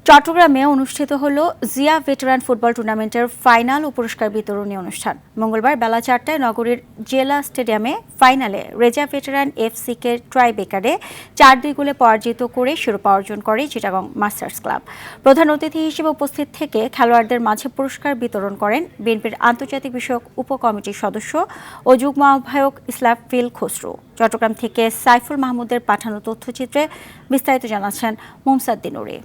চট্টগ্রামে অনুষ্ঠিত হলো জিয়া ভেটেরান ফুটবল টুর্নামেন্টের ফাইনাল ও পুরস্কার বিতরণী অনুষ্ঠান। মঙ্গলবার বেলা 4টায় নগরীর জেলা স্টেডিয়ামে ফাইনালে রেজা ভেটেরান এফসিকে ট্রাইবেকারে 4-2 গোলে পরাজিত করে শিরোপা অর্জন করে চিটাগং মাস্টার্স ক্লাব। প্রধান অতিথি হিসেবে উপস্থিত থেকে খেলোয়াড়দের মাঝে পুরস্কার বিতরণ করেন বিএনপির আন্তর্জাতিক বিষয়ক উপকমিটির সদস্য ও যুগ্ম আহ্বায়ক ইসরাফিল খসরু। চট্টগ্রাম থেকে সাইফুল মাহমুদের পাঠানো তথ্যচিত্রে বিস্তারিত জানাচ্ছেন মুমসাদ্দিন নুরি।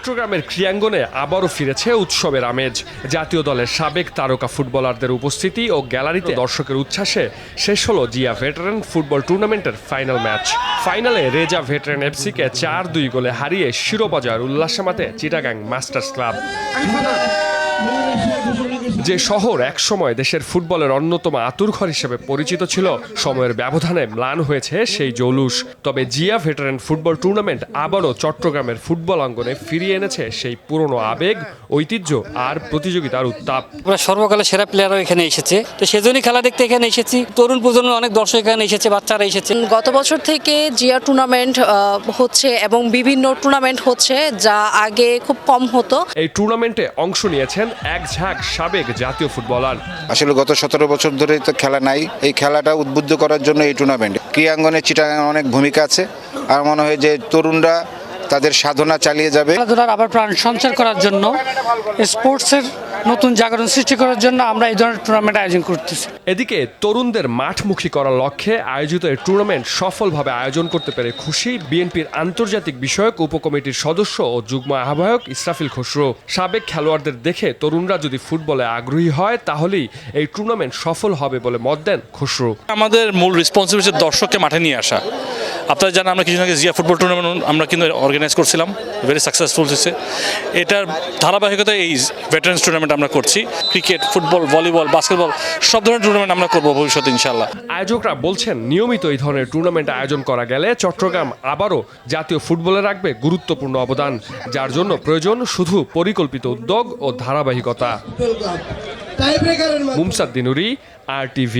চট্টগ্রামের ক্রীড়াঙ্গনে আবারও ফিরেছে উৎসবের আমেজ। জাতীয় দলের সাবেক তারকা ফুটবলারদের উপস্থিতি ও গ্যালারিতে দর্শকের উচ্ছ্বাসে শেষ হলো জিয়া ভেটেরান ফুটবল টুর্নামেন্টের ফাইনাল ম্যাচ। ফাইনালে রেজা ভেটেরান এফসিকে 4-2 গোলে হারিয়ে শিরোপা জয়ের উল্লাসে মাতে চিটাগাং মাস্টার্স ক্লাব। যে শহর একসময় দেশের ফুটবলের অন্যতম আতুরঘর হিসেবে পরিচিত ছিল, সময়ের ব্যবধানে ম্লান হয়েছে সেই জৌলুস। তবে জিয়া ভেটেরান ফুটবল টুর্নামেন্ট আবারও চট্টগ্রামের ফুটবল অঙ্গনে ফিরিয়ে এনেছে সেই পুরনো আবেগ, ঐতিহ্য আর প্রতিযোগিতার উত্তাপ। আমরা সর্বকালের সেরা প্লেয়ারও এখানে এসেছে, তো সেজন্যই খেলা দেখতে এখানে এসেছি। তরুণ প্রজন্মের অনেক দর্শক এখানে এসেছে, বাচ্চারা এসেছে। গত বছর থেকে জিয়া টুর্নামেন্ট হচ্ছে এবং বিভিন্ন টুর্নামেন্ট হচ্ছে, যা আগে খুব কম হতো। এই টুর্নামেন্টে অংশ নিয়েছেন এক ঝাঁক সাবেক জাতীয় ফুটবলার। আসলে গত 17 বছর ধরে তো খেলা নাই, এই খেলাটা উদ্বুদ্ধ করার জন্য এই টুর্নামেন্ট। ক্রীড়াঙ্গনে চিটাগাং অনেক ভূমিকা আছে, আর মনে হয় যে তরুণরা তাদের সাধনা চালিয়ে যাবে। খেলাধুলার আবার প্রাণ সঞ্চার করার জন্য, স্পোর্টসের নতুন জাগরণ সৃষ্টি করার জন্য আমরা এই ধরনের টুর্নামেন্ট আয়োজন করতেছি। এদিকে তরুণদের মাঠমুখী করার লক্ষ্যে আয়োজিত এই টুর্নামেন্ট সফলভাবে আয়োজন করতে পেরে খুশি বিএনপির আন্তর্জাতিক বিষয়ক উপকমিটির সদস্য ও যুগ্ম আহ্বায়ক ইসরাফিল খসরু। সাবেক খেলোয়াড়দের দেখে তরুণরা যদি ফুটবলে আগ্রহী হয় তাহলেই এই টুর্নামেন্ট সফল হবে বলে মত দেন খসরু। আমাদের মূল রেসপন্সিবিলিটি দর্শককে মাঠে নিয়ে আসা। আপনারা জানেন, আমরা কিছুদিন আগে জিয়া ফুটবল টুর্নামেন্ট আমরা কিন্তু অর্গানাইজ করছিলাম, ভেরি সাকসেসফুল হয়েছে। এটার ধারাবাহিকতায় এই ভেটারেন্স টুর্নামেন্ট আমরা করছি। ক্রিকেট, ফুটবল, ভলিবল, বাস্কেটবল সব ধরনের টুর্নামেন্ট আমরা করবো ভবিষ্যতে ইনশাআল্লাহ। আয়োজকরা বলছেন, নিয়মিত এই ধরনের টুর্নামেন্ট আয়োজন করা গেলে চট্টগ্রাম আবারও জাতীয় ফুটবলে রাখবে গুরুত্বপূর্ণ অবদান, যার জন্য প্রয়োজন শুধু পরিকল্পিত উদ্যোগ ও ধারাবাহিকতা। মুমসাদ্দিন নুরি, RTV।